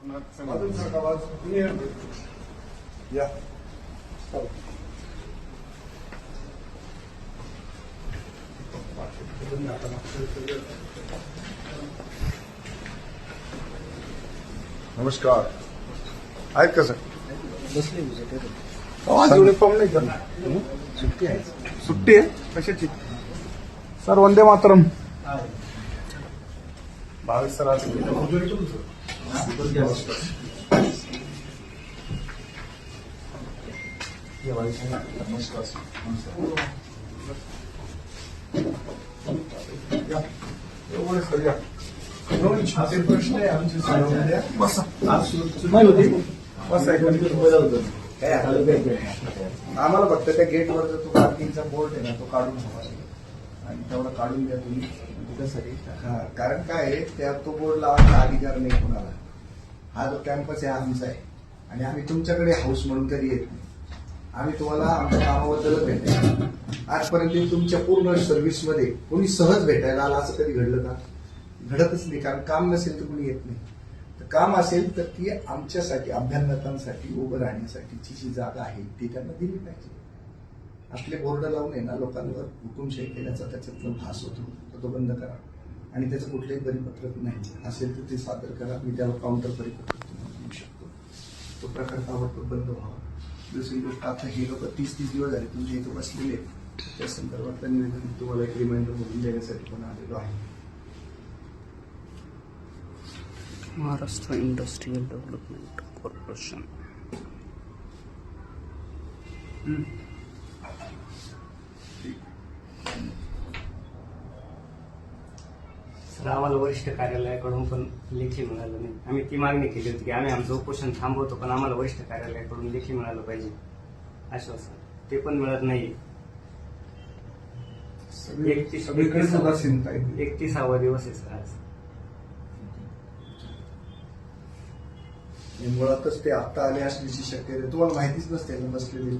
या नमस्कार. आहेत का सर? बसले युनिफॉर्म नाही का? सुट्टी आहे. सुट्टी आहे कशाची? सर वंदे मातरम. भावेश सर आज दोन छाती प्रश्न आहे आमचे सगळ्यांमध्ये. बसा. आम्हाला फक्त त्या गेटवरचा तो पार्किंगचा बोर्ड आहे ना तो काढून हवा आणि तेवढं काढून द्या तुम्ही. हा कारण काय आहे त्या तो बोर्ड लावायचा अधिकार नाही कोणाला. हा जो कॅम्पस आहे आमचा आहे आणि आम्ही तुमच्याकडे हाऊस म्हणून कधी येत नाही. आम्ही तुम्हाला आमच्या कामाबद्दलच भेटायला. आजपर्यंत तुमच्या पूर्ण सर्व्हिसमध्ये कोणी सहज भेटायला आला असं कधी घडलं का? घडतच नाही. कारण काम नसेल तर कोणी येत नाही. तर काम असेल तर ती आमच्यासाठी अभ्यागतांसाठी उभं राहण्यासाठीची जी जागा आहे ती त्यांना दिली पाहिजे. आपले बोर्ड लावून आहे ना लोकांवर हुकुमशाही केल्याचा त्याच्यातला भास होतो तर तो बंद करा. आणि त्याचं कुठलंही परिपत्रक नाही असेल तर ते सादर करा. मी त्यावर काउंटर परिपत्रक तुम्हाला देऊ शकतो. तो प्रकार ताबडतोब बंद व्हावा. दुसरी गोष्ट आता हे लोक 30 दिवस झाले तुमच्या इथं बसलेले त्या संदर्भातलं निवेदन तुम्हाला एक रिमाइंडर म्हणून देण्यासाठी पण आलेलो आहे. Maharashtra industrial development corporation. Sir आम्हाला वरिष्ठ कार्यालयाकडून पण लेखी मिळालं नाही. आम्ही ती मागणी केली होती की आम्ही आमचं उपोषण थांबवतो पण आम्हाला वरिष्ठ कार्यालयाकडून लेखी मिळालं पाहिजे आश्वासन. ते पण मिळत नाही. 31वा दिवस आहे सर आज. मुळातच ते आता आले असण्याची शक्यता तुम्हाला माहितीच नसते ना बसलेली.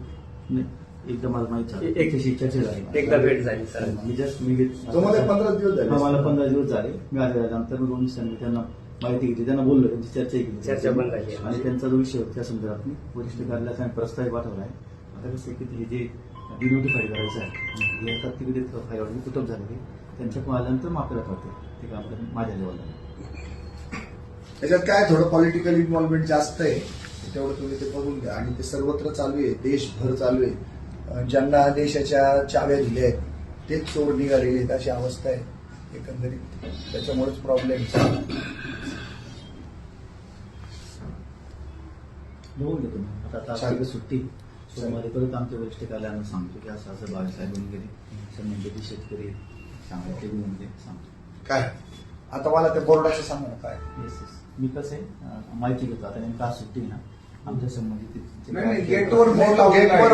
एकदा मला माहिती झालं. एक चर्चा झाली. एकदा भेट झाली सर. तुम्हाला 15 दिवस झाले. मला 15 दिवस झाले. मी आल्यानंतर 2 दिवसांनी त्यांना माहिती घेतली. त्यांना बोललो त्यांची चर्चा केली. चर्चा पण झाली आणि त्यांचा जो विषय होता त्या संदर्भात मी वरिष्ठ कार्यालयात आम्ही प्रस्ताव पाठवला आहे. आता कसं की हे जे डिनोटिफाईड करायचं आहे या तात्विक फायवर कुटुंब झालेले त्यांच्याकडून आल्यानंतर मग आपल्याला कळते ते काम माझ्या लेवलला. त्याच्यात काय थोडं पॉलिटिकल इन्व्हॉल्वमेंट जास्त आहे तेवढं तुम्ही ते बघून घ्या. आणि ते सर्वत्र चालू आहे. देशभर चालू आहे. ज्यांना देशाच्या चाव्या दिल्या आहेत तेच चोर निघालेले आहेत अशी अवस्था आहे एकंदरीत. त्याच्यामुळेच प्रॉब्लेम. बघून घेतो मी आता सुट्टी मध्ये परत आमच्या वरिष्ठ कार्यालयांना सांगतो की असं असं बाळासाहेब साहेबांनी गेले संबंधित शेतकरी सांगतो ते म्हणजे सांगतो. काय आता मला त्या बोर्डाचं सांगा ना काय. येस मी कसं आहे माहिती घेतो. आता नेमका सुट्टी ना आमच्या संबंधित गेटवर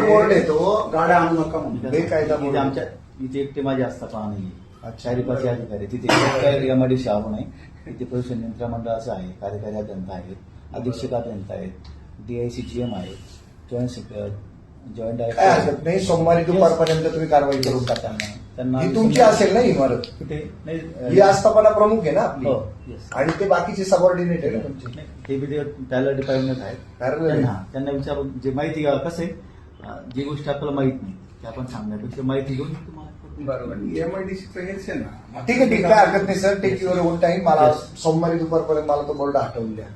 बोर्ड येतो गाड्या आणू नका म्हणून बेकायदा बोर्ड. आमच्या इथे एकटे माझे असता पहा नाहीये. चारीपाचे अधिकारी तिथे काही एमआयडीसी आलो नाही. इथे प्रदूषण नियंत्रण मंडळाचं आहे. कार्यकारी अभियंता आहेत. अधीक्षक अभियंता आहेत. DICGM आहे. जॉईंट डायरेक्टर नाही. सोमवारी दुपारपर्यंत तुम्ही कारवाई करून टाका. त्यांना ही तुमची असेल ना इमारत. कुठे नाही ही आस्थापना प्रमुख आहे ना आपली. हो, yes. आणि ते बाकीचे सबऑर्डिनेट आहे ना तुमचे. ते बी पॅरलल डिपार्टमेंट आहेत. त्यांना विचारून जे माहिती कसं आहे जी गोष्ट आपल्याला माहित नाही ते आपण सांगण्यापेक्षा माहिती घेऊन तुम्हाला बरोबर. MIDCचं हेच आहे ना. ठीक आहे काय हरकत नाही sir. Take your own time. मला सोमवारी दुपारपर्यंत मला तो बोर्ड हटवून द्या.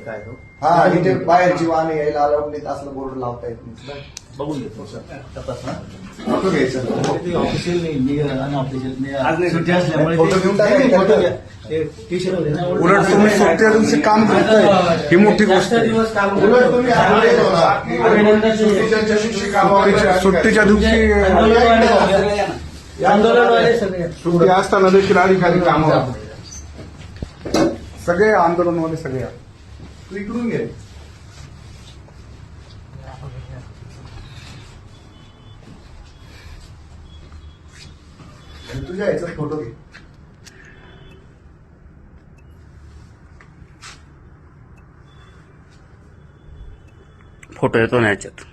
काय तो हा आणि ते बाहेरची वाहने यायला अलाउड नाही असलं बोर्ड लावता येत नाही. बघून घेतो सर तपासणार. फोटो घ्यायचं. ऑफिशियल नाही अनऑफिशियल सुट्टी असल्यामुळे फोटो घेऊन टाकायचे. फोटो घ्या. ते टी-शर्ट होते ना. उलट तुम्ही सुट्ट्या दिवशी काम करताय ही मोठी गोष्ट आहे. उलट तुम्ही सुट्टीच्या दिवशी सुट्टी असताना देखील अधिकारी कामावर सगळे आंदोलनवाले सगळे. तू इकडून घे. तुझ्या ह्याच्यात फोटो घे. फोटो येतो ना याच्यात.